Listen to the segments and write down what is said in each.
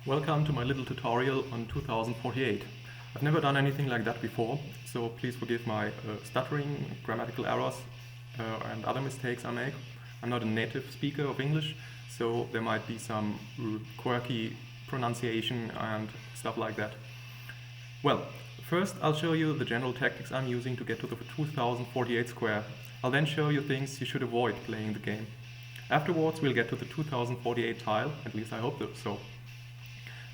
Welcome to my little tutorial on 2048. I've never done anything like that before, so please forgive my stuttering, grammatical errors and other mistakes I make. I'm not a native speaker of English, so there might be some quirky pronunciation and stuff like that. Well, first I'll show you the general tactics I'm using to get to the 2048 square. I'll then show you things you should avoid playing the game. Afterwards we'll get to the 2048 tile, at least I hope so.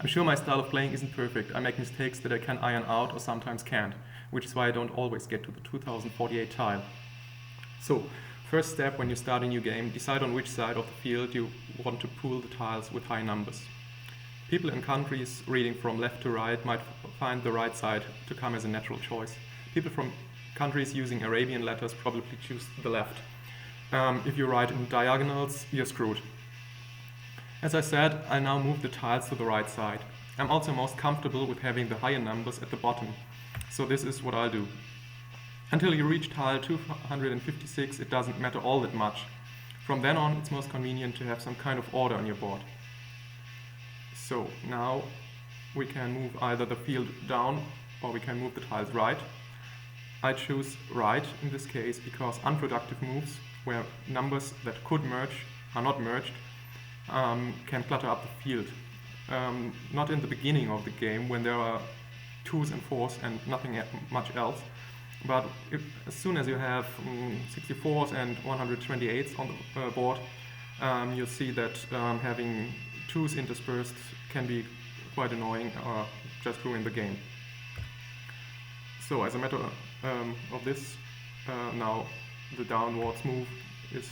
I'm sure my style of playing isn't perfect. I make mistakes that I can iron out or sometimes can't, which is why I don't always get to the 2048 tile. So, first step when you start a new game, decide on which side of the field you want to pool the tiles with high numbers. People in countries reading from left to right might find the right side to come as a natural choice. People from countries using Arabian letters probably choose the left. If you write in diagonals, you're screwed. As I said, I now move the tiles to the right side. I'm also most comfortable with having the higher numbers at the bottom, so this is what I'll do. Until you reach tile 256, it doesn't matter all that much. From then on, it's most convenient to have some kind of order on your board. So now we can move either the field down or we can move the tiles right. I choose right in this case because unproductive moves, where numbers that could merge are not merged, can clutter up the field. Not in the beginning of the game when there are 2s and 4s and nothing much else, but as soon as you have 64s and 128s on the board, you'll see that having 2s interspersed can be quite annoying or just ruin the game. So as a matter of this, now the downwards move is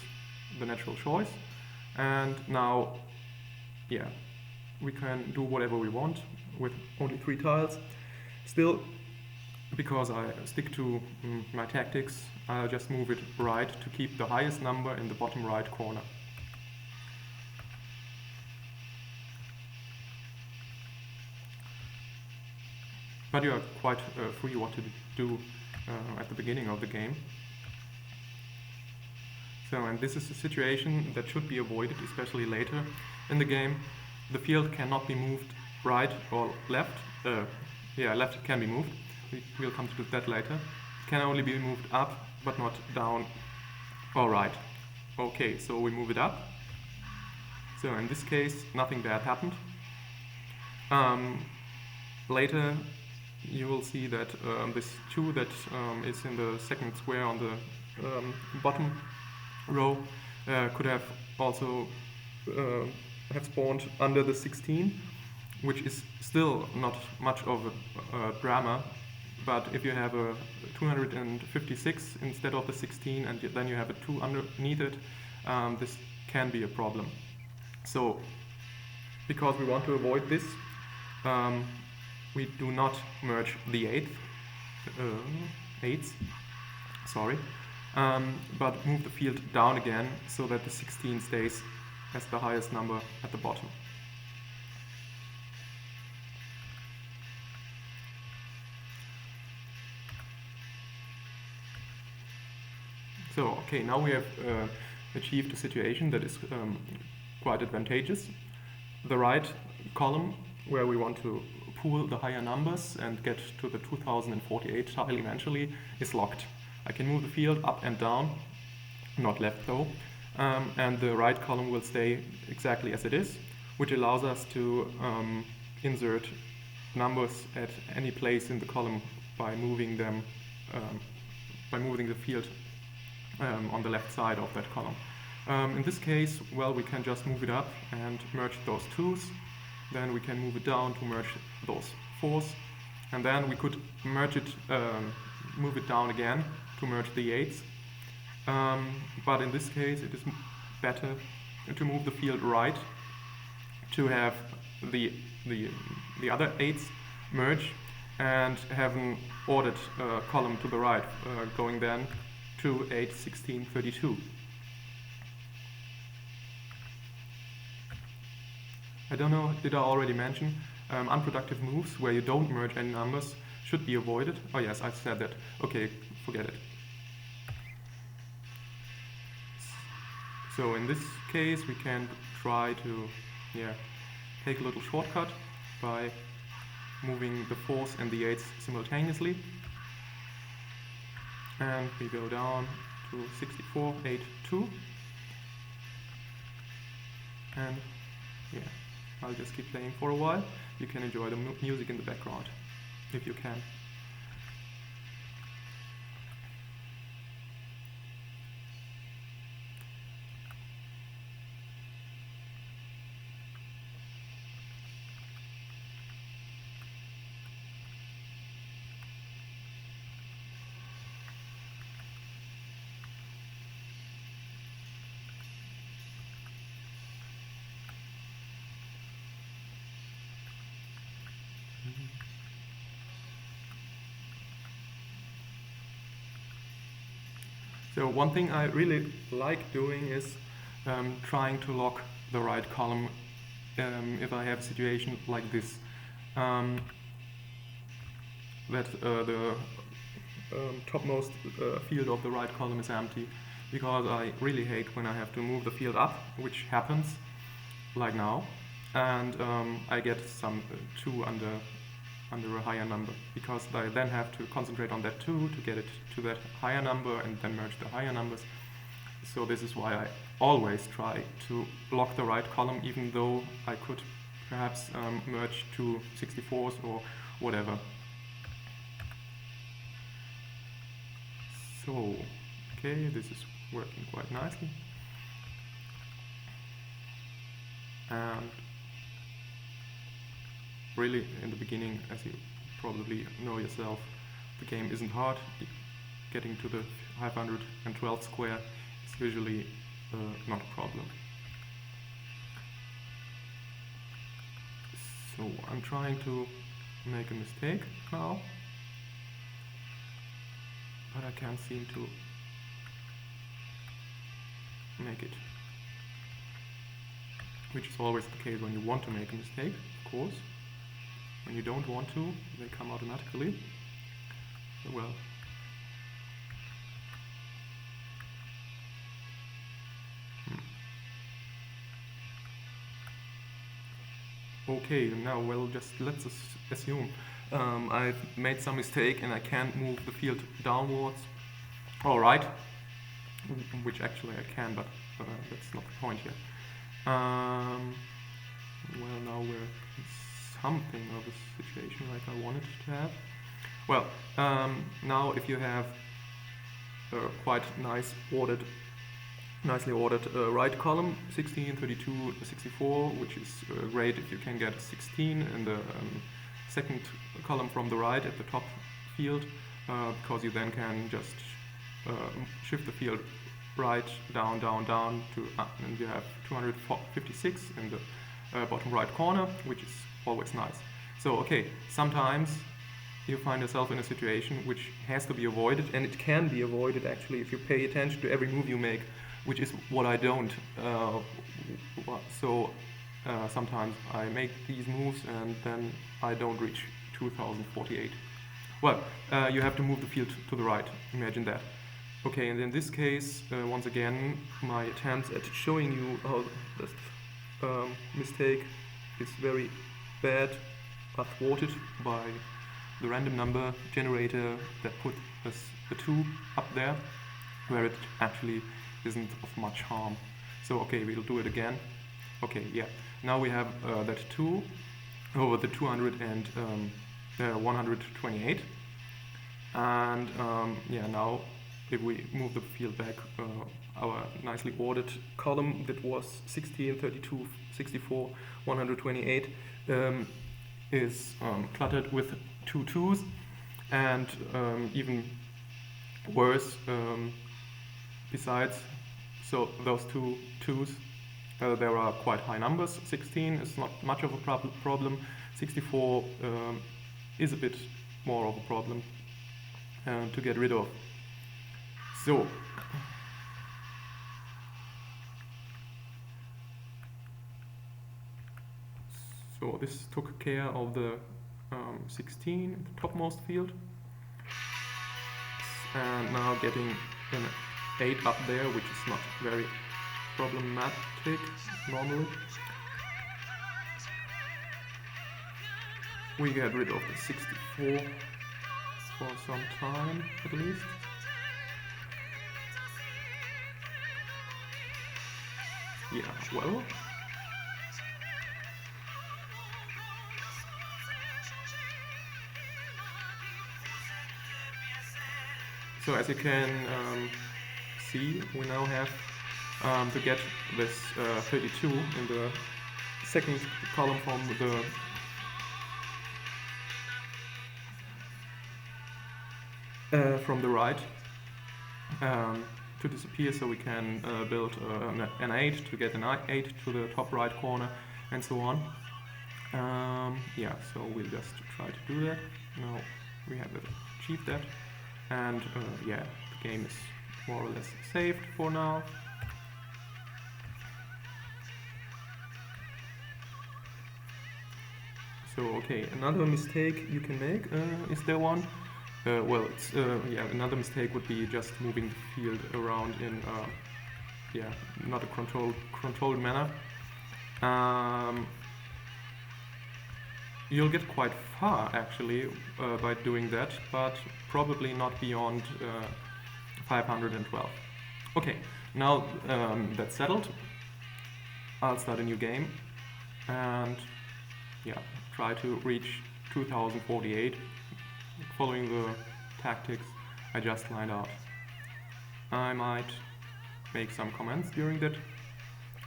the natural choice. And now, yeah, we can do whatever we want with only 3 tiles. Still, because I stick to my tactics, I'll just move it right to keep the highest number in the bottom right corner. But you are quite free what to do at the beginning of the game. So, and this is a situation that should be avoided, especially later in the game. The field cannot be moved right or left. Left can be moved. We'll come to that later. It can only be moved up, but not down or right. Okay, so we move it up. So in this case, nothing bad happened. Later, you will see that this 2 that is in the second square on the bottom row could have also have spawned under the 16, which is still not much of a drama, but if you have a 256 instead of the 16 and then you have a 2 underneath it, this can be a problem. So because we want to avoid this, we do not merge the 8s, but move the field down again so that the 16 stays as the highest number at the bottom. So, okay, now we have achieved a situation that is quite advantageous. The right column, where we want to pool the higher numbers and get to the 2048 tile eventually, is locked. I can move the field up and down, not left though, and the right column will stay exactly as it is, which allows us to insert numbers at any place in the column by moving them, by moving the field on the left side of that column. In this case, well, we can just move it up and merge those 2s, then we can move it down to merge those 4s, and then we could merge it, move it down again to merge the 8s, but in this case it is better to move the field right to have the other 8s merge and have an ordered column to the right, going then to 8, 16, 32. I don't know, did I already mention, unproductive moves where you don't merge any numbers should be avoided. Oh yes, I said that. Okay, forget it. So in this case we can try to take a little shortcut by moving the 4s and the 8s simultaneously. And we go down to 64, 8, 2. And yeah, I'll just keep playing for a while. You can enjoy the music in the background, if you can. So one thing I really like doing is trying to lock the right column if I have a situation like this. That the topmost field of the right column is empty, because I really hate when I have to move the field up, which happens like now, and I get some 2 under a higher number, because I then have to concentrate on that 2 to get it to that higher number and then merge the higher numbers. So this is why I always try to lock the right column, even though I could perhaps merge 2 64s or whatever. So, okay, this is working quite nicely. And really, in the beginning, as you probably know yourself, the game isn't hard. Getting to the 512 square is usually not a problem. So I'm trying to make a mistake now, but I can't seem to make it. Which is always the case when you want to make a mistake, of course. When you don't want to, they come automatically. Well. Okay, now let's assume I've made some mistake and I can't move the field downwards. Alright, which actually I can, but that's not the point here. Well, now we're in something of a situation like I wanted to have. Well, now if you have a quite nicely ordered right column, 16, 32, 64, which is great if you can get 16 in the second column from the right at the top field, because you then can just shift the field right, down, down, down to, and you have 256 in the bottom right corner, which is always nice. So, okay, sometimes you find yourself in a situation which has to be avoided, and it can be avoided actually if you pay attention to every move you make, which is what I don't. Sometimes I make these moves and then I don't reach 2048. Well, you have to move the field to the right, imagine that. Okay, and in this case, once again, my attempts at showing you how this mistake is very bad are thwarted by the random number generator that put us the 2 up there, where it actually isn't of much harm. So okay, we'll do it again. Okay, yeah. Now we have that 2 over the 200 and 128. And yeah, now if we move the field back, our nicely ordered column that was 16, 32, 64, 128 is cluttered with 2 2s, and even worse, besides, so those 2 2s, there are quite high numbers. 16 is not much of a problem. 64 is a bit more of a problem to get rid of. So this took care of the 16, the topmost field, and now getting an 8 up there, which is not very problematic normally. we get rid of the 64 for some time at least. Yeah, well. So as you can see, we now have to get this 32 in the second column from the right to disappear, so we can build an 8 to get an 8 to the top right corner and so on. Yeah, so we'll just try to do that. Now we have achieved that, and yeah, the game is more or less saved for now. So okay, another mistake you can make, is there one? Well, it's, yeah, another mistake would be just moving the field around in yeah, not a controlled manner. You'll get quite far actually by doing that, but probably not beyond 512. Okay, now that's settled, I'll start a new game and yeah, try to reach 2048 following the tactics I just lined out. I might make some comments during that,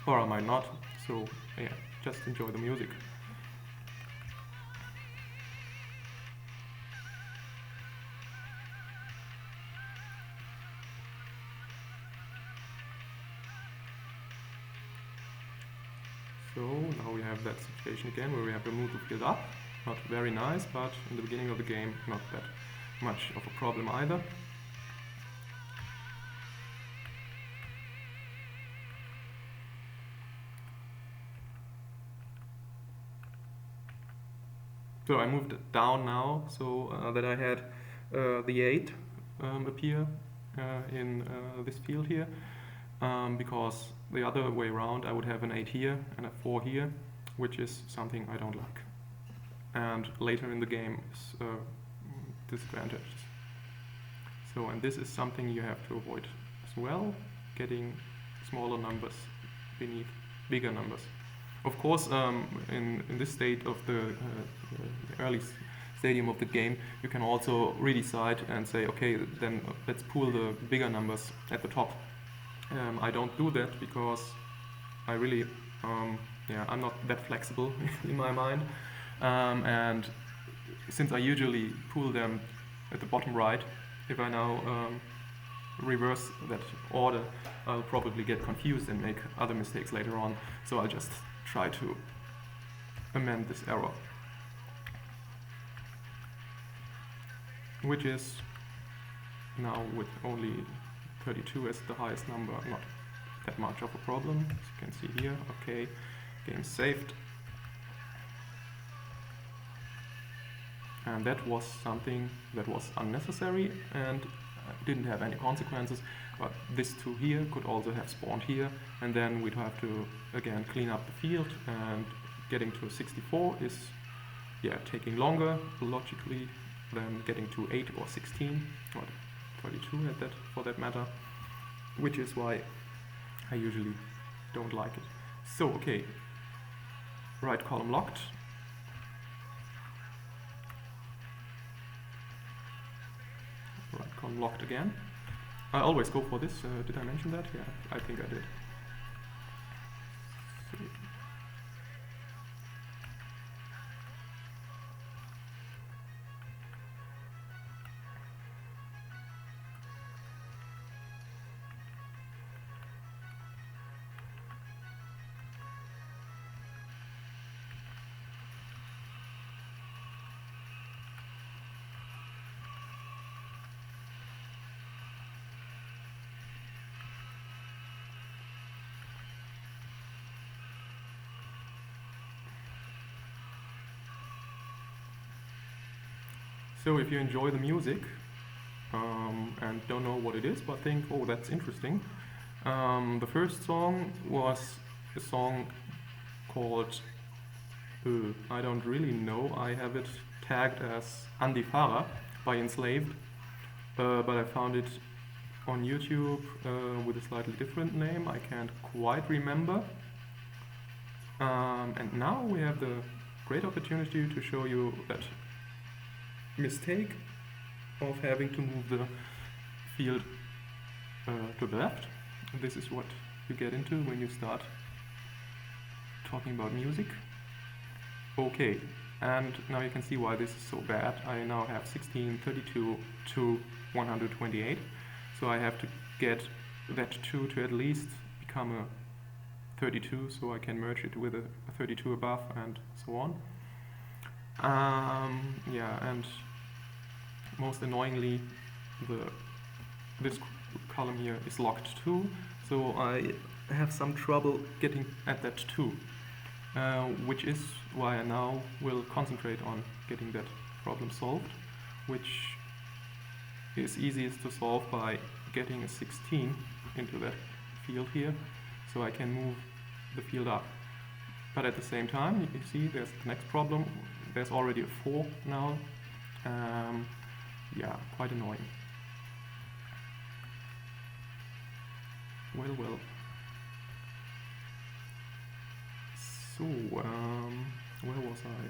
or I might not, so yeah, just enjoy the music. So now we have that situation again where we have to move the field up. Not very nice, but in the beginning of the game, not that much of a problem either. So I moved it down now, so that I had the 8 appear in this field here, because the other way around I would have an 8 here and a 4 here, which is something I don't like. And later in the game is disadvantages. So, and this is something you have to avoid as well, getting smaller numbers beneath bigger numbers. Of course, in this state of the early stadium of the game, you can also redecide and say, okay, then let's pool the bigger numbers at the top. I don't do that because I really, yeah, I'm not that flexible in my mind. And since I usually pool them at the bottom right, if I now reverse that order, I'll probably get confused and make other mistakes later on. So I'll just try to amend this error, which is now with only 32 as the highest number, not that much of a problem, as you can see here. Okay, game saved. And that was something that was unnecessary and didn't have any consequences, but this 2 here could also have spawned here, and then we'd have to again clean up the field, and getting to 64 is, yeah, taking longer logically than getting to 8 or 16 or 32 at that, for that matter, which is why I usually don't like it. So okay, right column locked. Right column locked again. I always go for this. Did I mention that? Yeah, I think I did. So So if you enjoy the music and don't know what it is, but think, oh, that's interesting. The first song was a song called I don't really know. I have it tagged as Andy Farah by Enslaved, but I found it on YouTube with a slightly different name. I can't quite remember. And now we have the great opportunity to show you that mistake of having to move the field to the left. This is what you get into when you start talking about music. Okay, and now you can see why this is so bad. I now have 1632 to 128, so I have to get that 2 to at least become a 32, so I can merge it with a 32 above and so on. Yeah, and most annoyingly, this column here is locked too, so I have some trouble getting at that 2, which is why I now will concentrate on getting that problem solved, which is easiest to solve by getting a 16 into that field here, so I can move the field up. But at the same time, you can see there's the next problem. There's already a 4 now. Yeah, quite annoying. Well. So, where was I?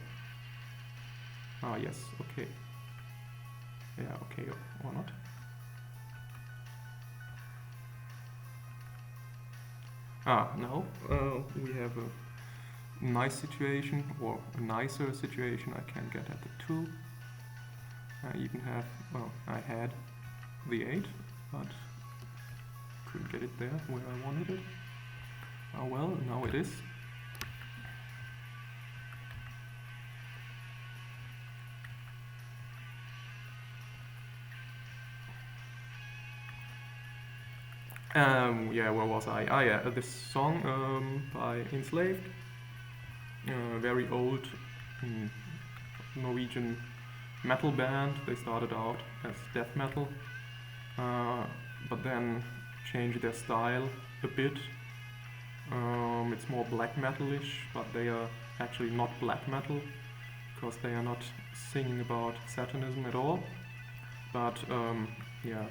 Ah, yes, okay. Yeah, okay, or not. Now we have a nice situation, or a nicer situation. I can get at the 2. I even have, well, I had the 8, but couldn't get it there where I wanted it. Oh well, now it is. Yeah, where was I? Ah, yeah, this song by Enslaved, very old Norwegian metal band. They started out as death metal, but then changed their style a bit. It's more black metalish, but they are actually not black metal, because they are not singing about Satanism at all, but yeah,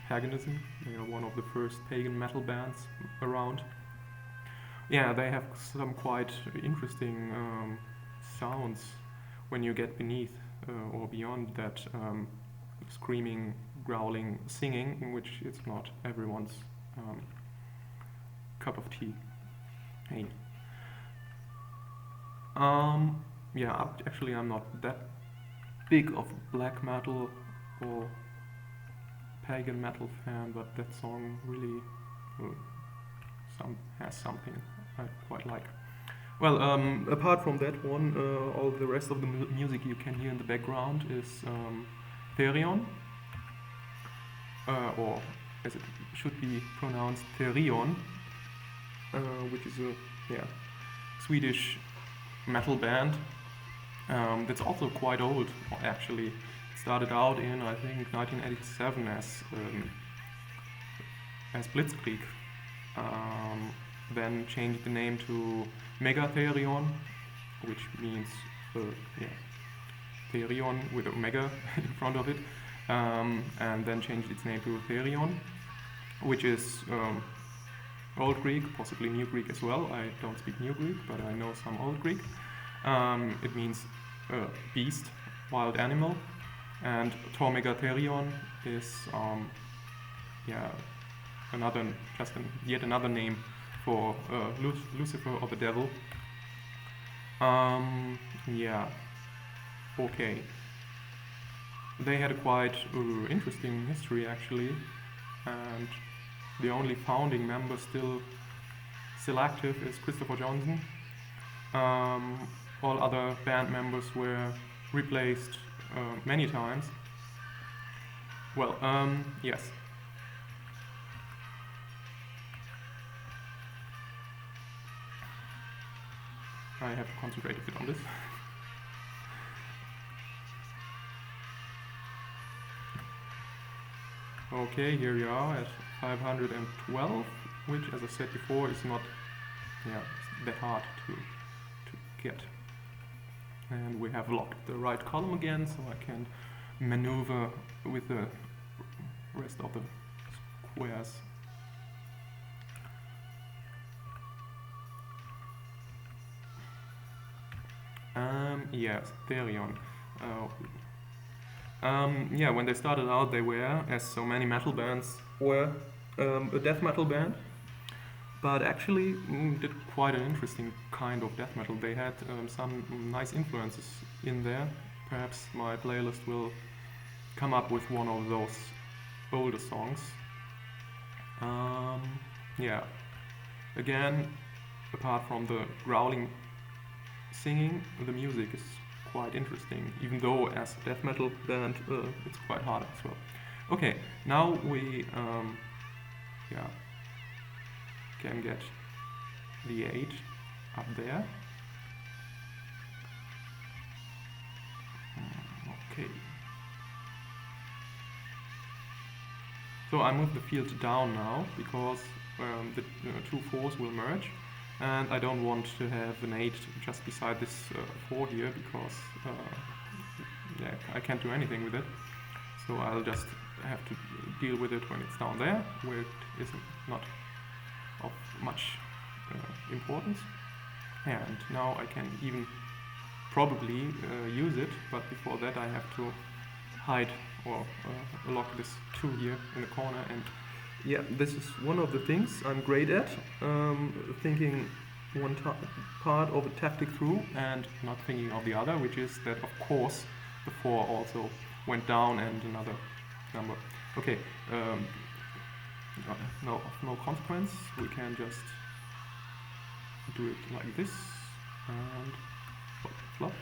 paganism. They are one of the first pagan metal bands around. Yeah, they have some quite interesting sounds when you get beneath or beyond that screaming, growling, singing, in which it's not everyone's cup of tea. Hey. Yeah, actually I'm not that big of black metal or pagan metal fan, but that song really has something I quite like. Well, apart from that one, all the rest of the music you can hear in the background is Therion, or as it should be pronounced, Therion, which is a Swedish metal band that's also quite old, actually. It started out in, I think, 1987 as Blitzkrieg, then changed the name to Megatherion, which means Therion with Omega in front of it, and then changed its name to Therion, which is Old Greek, possibly New Greek as well. I don't speak New Greek, but I know some Old Greek. It means beast, wild animal, and Tor Megatherion is yet another name for Lucifer or the devil. Yeah, okay. They had a quite interesting history actually, and the only founding member still active is Christopher Johnson. All other band members were replaced many times. Well, yes. I have to concentrate a bit on this. Okay, here we are at 512, which, as I said before, is not that hard to get. And we have locked the right column again, so I can maneuver with the rest of the squares. Yes, Therion. Yeah, when they started out, they were, as so many metal bands were, a death metal band, but actually did quite an interesting kind of death metal. They had some nice influences in there. Perhaps my playlist will come up with one of those older songs. Yeah, again, apart from the growling singing, the music is quite interesting, even though as a death metal band it's quite hard as well. Okay, now we yeah, can get the 8 up there. Okay. So I move the field down now because the two 4s will merge, and I don't want to have an 8 just beside this 4 here because yeah, I can't do anything with it. So I'll just have to deal with it when it's down there, where it is not of much importance. And now I can even probably use it, but before that I have to hide or lock this 2 here in the corner. And yeah, this is one of the things I'm great at, thinking one part of a tactic through and not thinking of the other, which is that of course the 4 also went down and another number. Okay, no consequence, we can just do it like this and flop,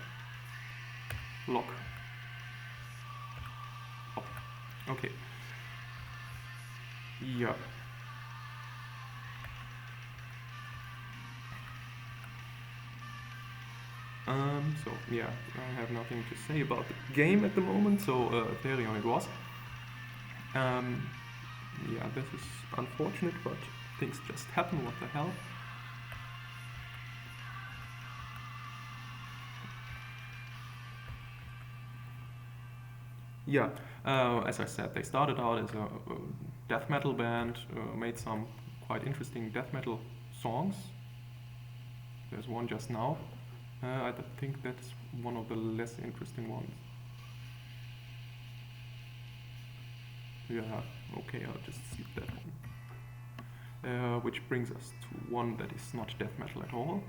lock, flop. Okay, yeah. So yeah, I have nothing to say about the game at the moment, so Therion it was. Yeah, this is unfortunate, but things just happen, what the hell. Yeah, as I said, they started out as a death metal band, made some quite interesting death metal songs. There's one just now. I think that's one of the less interesting ones. Yeah, okay, I'll just skip that one. Which brings us to one that is not death metal at all.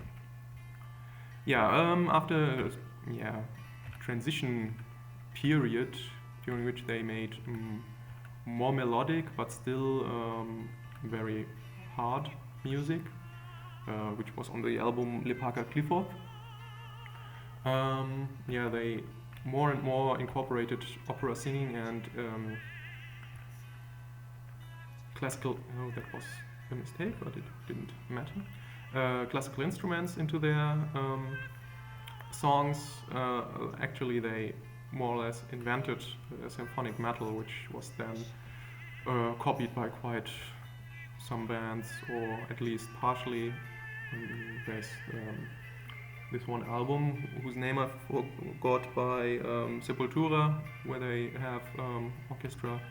Yeah, after transition period during which they made more melodic but still very hard music, which was on the album Lepaka Clifford. Yeah, they more and more incorporated opera singing and classical. Oh, that was a mistake, but it didn't matter. Classical instruments into their songs. Actually, they more or less invented symphonic metal, which was then copied by quite some bands, or at least partially. There's this one album whose name I forgot by Sepultura, where they have orchestra,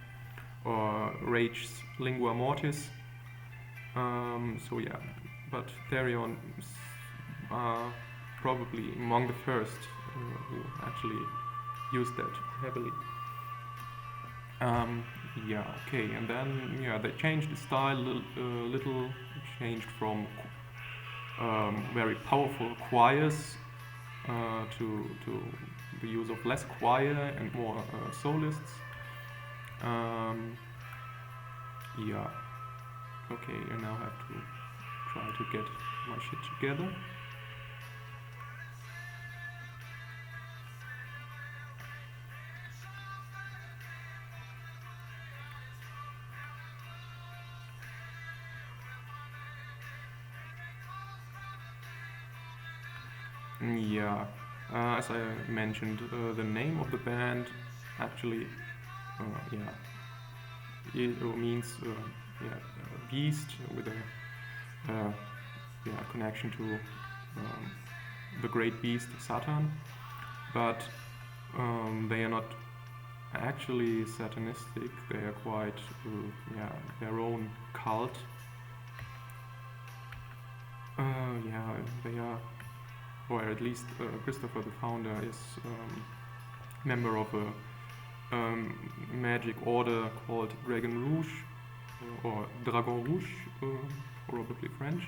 or Rage's Lingua Mortis. So yeah, but Therion are probably among the first who actually used that heavily. Yeah, okay, and then yeah, they changed the style a little, changed from very powerful choirs to the use of less choir and more solists. Yeah, okay, I now have to try to get my shit together. Yeah, as I mentioned, the name of the band actually, it means beast with a connection to the great beast Satan. but they are not actually satanistic. They are quite, yeah, their own cult. Yeah, they are, or at least Christopher, the founder, is member of a magic order called Dragon Rouge, or Dragon Rouge, probably French.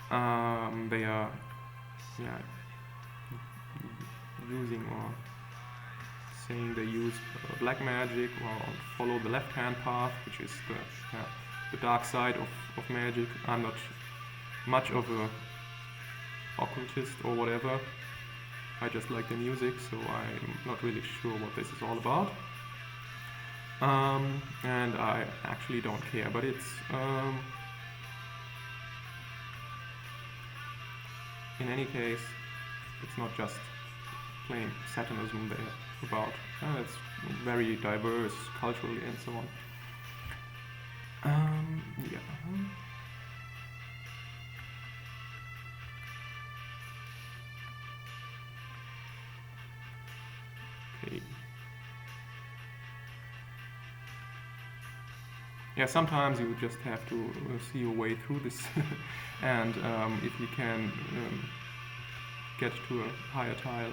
They are, yeah, using or saying they use black magic or follow the left-hand path, which is the dark side of magic. I'm not much of a occultist or whatever. I just like the music, so I'm not really sure what this is all about. And I actually don't care, but it's in any case, it's not just plain Satanism they're about. It's very diverse culturally and so on. Yeah. Okay. Yeah, sometimes you just have to see your way through this, and if you can get to a higher tile,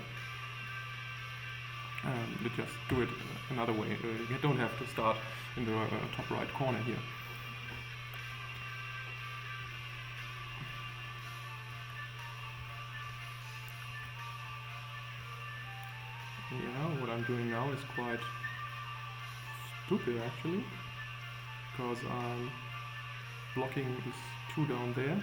you just do it another way. You don't have to start in the top right corner here. Yeah, what I'm doing now is quite stupid actually, because I'm blocking this 2 down there,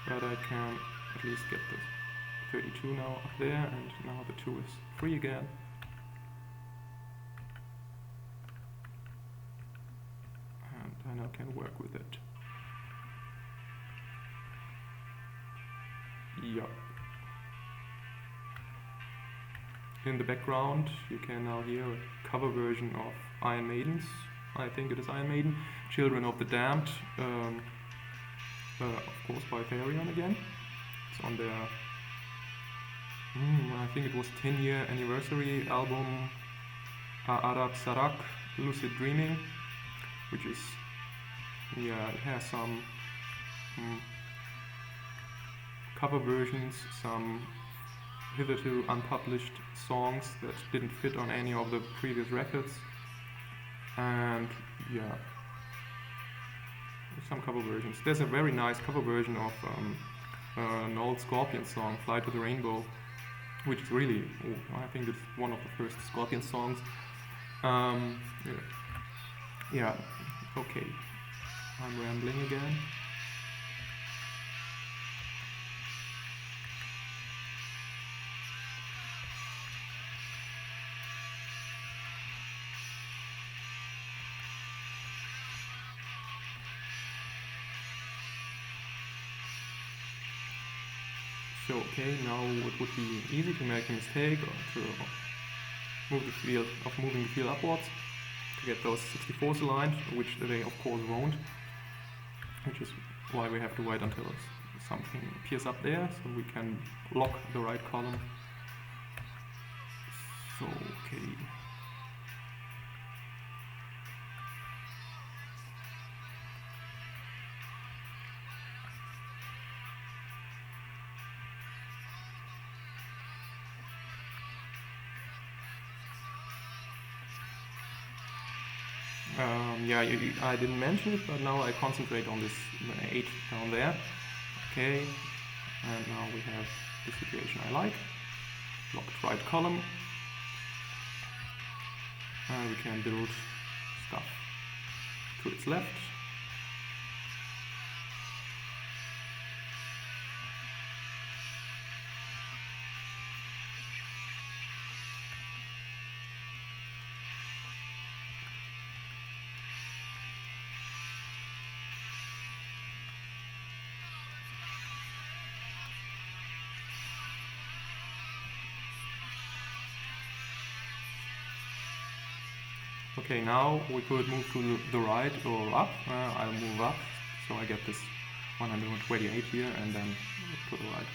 but I can at least get the 32 now up there, and now the 2 is free again. And I now can work with it. Yeah. In the background you can now hear a cover version of Iron Maiden's, I think it is Iron Maiden, Children of the Damned, of course by Therion again. It's on their, I think it was 10-year anniversary album, Arak Sarak, Lucid Dreaming, which is, yeah, it has some cover versions, some hitherto unpublished songs that didn't fit on any of the previous records, and yeah, some cover versions. There's a very nice cover version of an old Scorpion song, Fly to the Rainbow, which is really, I think it's one of the first Scorpion songs. Yeah, okay, I'm rambling again. So okay, now it would be easy to make a mistake or to move the field, moving the field upwards to get those 64s aligned, which they of course won't, which is why we have to wait until something appears up there so we can lock the right column. So okay. Yeah, I didn't mention it, but now I concentrate on this 8 down there. Okay, and now we have the situation I like. Locked right column. We can build stuff to its left. Okay, now we could move to the right or up. I'll move up, so I get this 128 here, and then to the right.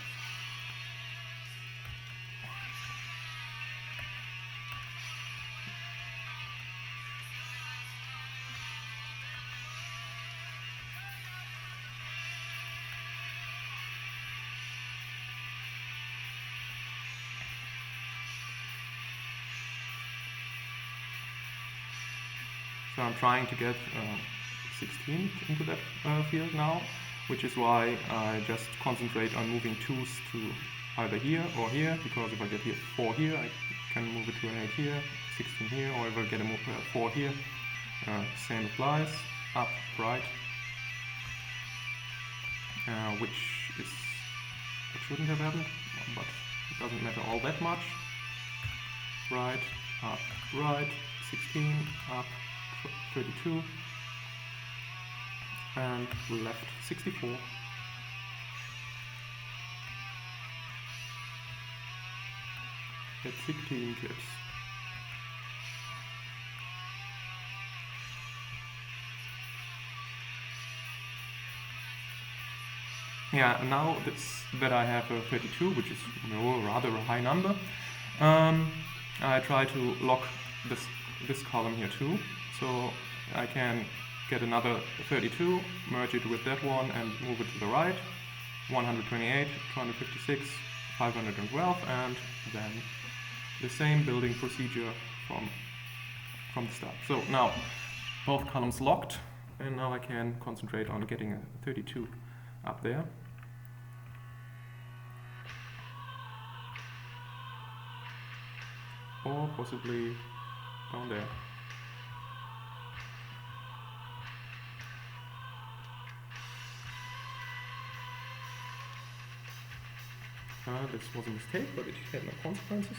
So I'm trying to get 16 into that field now, which is why I just concentrate on moving 2s to either here or here, because if I get here 4 here, I can move it to an 8 here, 16 here, or if I get a 4 here, same applies, up, right, which shouldn't have happened, but it doesn't matter all that much. Right, up, right, 16, up, 32, and left 64. That's 16 clips. Yeah, now that I have a 32, which is rather a high number, I try to lock this column here too, so I can get another 32, merge it with that one and move it to the right, 128, 256, 512, and then the same building procedure from the start. So now both columns locked, and now I can concentrate on getting a 32 up there. Or possibly down there. This was a mistake, but it had no consequences.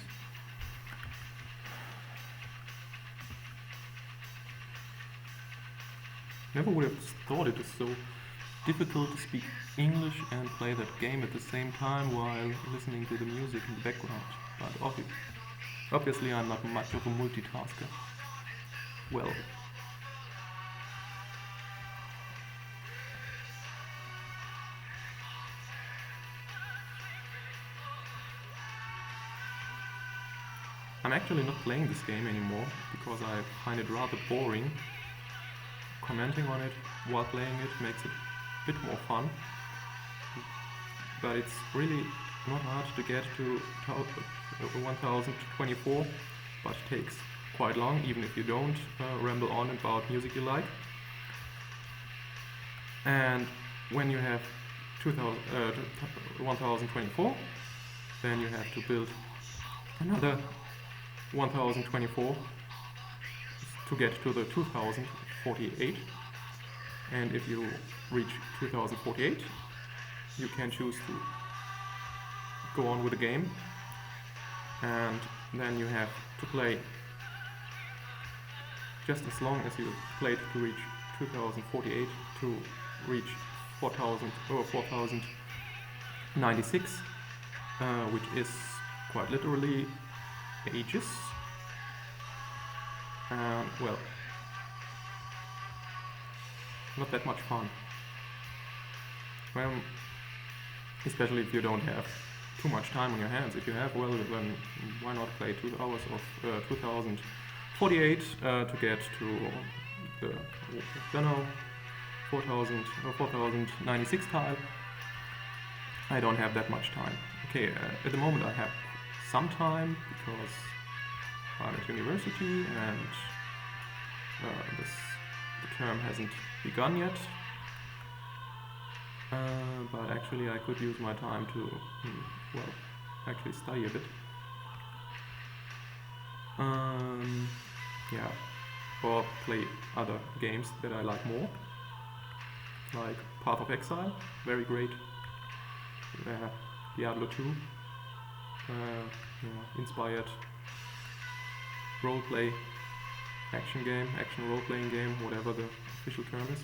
Never would have thought it is so difficult to speak English and play that game at the same time while listening to the music in the background, but obviously I'm not much of a multitasker. Well. I'm actually not playing this game anymore because I find it rather boring. Commenting on it while playing it makes it a bit more fun. But it's really not hard to get to 1024, but takes quite long, even if you don't ramble on about music you like. And when you have 1024, then you have to build another 1024 to get to the 2048. And if you reach 2048, you can choose to go on with the game, and then you have to play just as long as you played to reach 2048 to reach 4000 or 4096, which is quite literally ages. And well, not that much fun. Well, especially if you don't have too much time on your hands. If you have, well, then why not play 2 hours of 2048 to get to the 4000 or 4096 tile. I don't have that much time. Okay, at the moment I have some time because I'm at university and the term hasn't begun yet. But actually I could use my time to, well, actually study a bit. Yeah, or play other games that I like more, like Path of Exile, very great. Diablo 2, inspired roleplay action game, action role-playing game, whatever the official term is.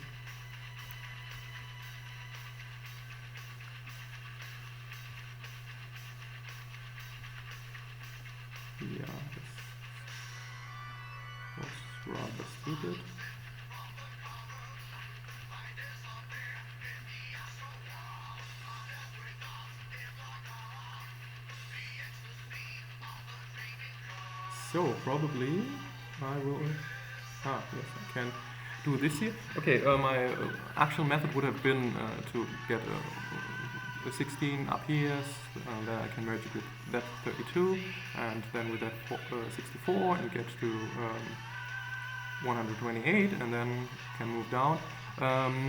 Yeah, this was rather stupid. So probably I will. Yes, I can do this here. Okay, my actual method would have been to get a 16 up here, then I can merge it with that 32, and then with that 64, and get to 128 and then can move down.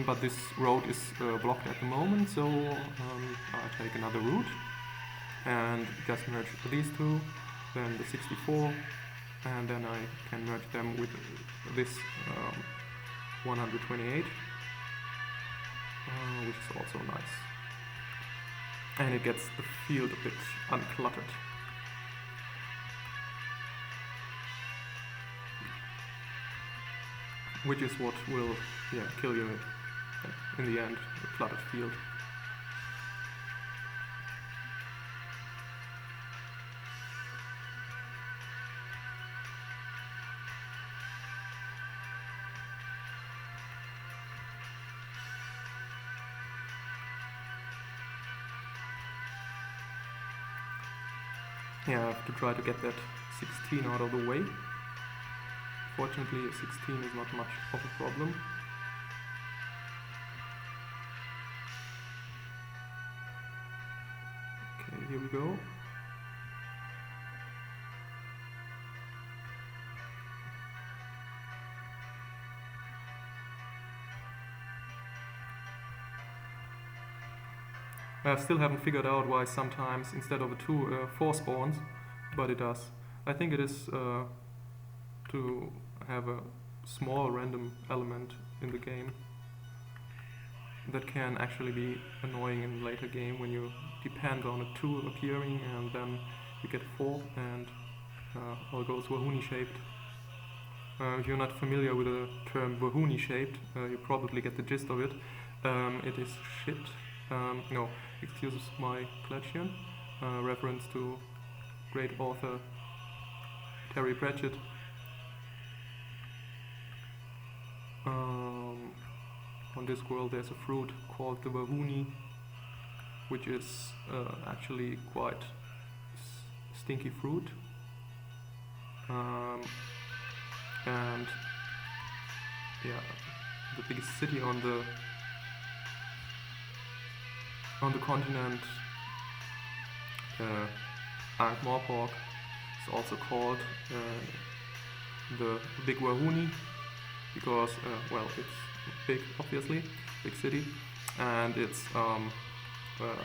But this road is blocked at the moment, so I take another route and just merge these two, then the 64, and then I can merge them with this 128, which is also nice. And it gets the field a bit uncluttered. Which is what will kill you in the end, the cluttered field. Yeah, I have to try to get that 16 out of the way. Fortunately, 16 is not much of a problem. Okay, here we go. I still haven't figured out why sometimes instead of a 2, 4 spawns, but it does. I think it is to have a small random element in the game that can actually be annoying in later game when you depend on a 2 appearing and then you get 4 and all goes Wahuni shaped. If you're not familiar with the term Wahuni shaped, you probably get the gist of it. It is shit. No, excuse my plagiarism. Reference to great author Terry Pratchett. On this world there's a fruit called the Wahuni, which is actually quite stinky fruit. And yeah, the biggest city on the continent, Ankh-Morpork, is also called the Big Wahuni because well, it's big, obviously, big city, and it's it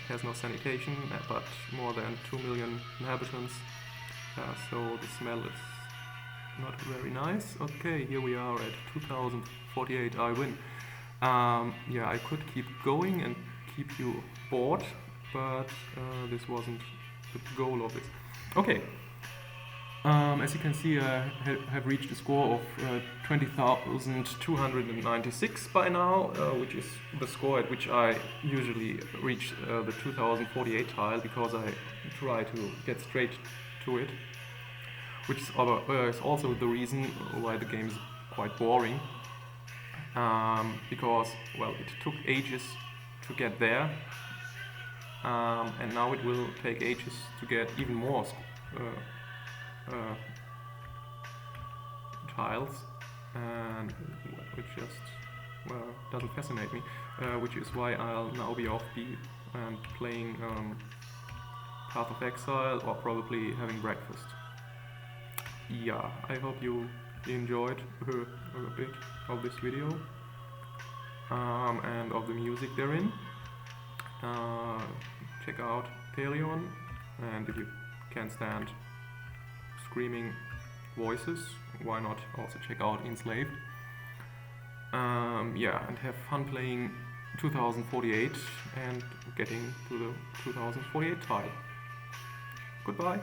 has no sanitation, but more than 2 million inhabitants, so the smell is not very nice. Okay, here we are at 2048. I win. Yeah, I could keep going and keep you bored, but this wasn't the goal of it. Okay. As you can see, I have reached a score of 20,296 by now, which is the score at which I usually reach the 2048 tile, because I try to get straight to it, which is also the reason why the game is quite boring, because, well, it took ages to get there, and now it will take ages to get even more tiles, and which just, well, doesn't fascinate me, which is why I'll now be offbeat and playing Path of Exile, or probably having breakfast. Yeah, I hope you enjoyed a bit of this video and of the music therein. Check out Therion, and if you can't stand screaming voices, why not also check out Enslaved. Yeah, and have fun playing 2048 and getting to the 2048 tile. Goodbye.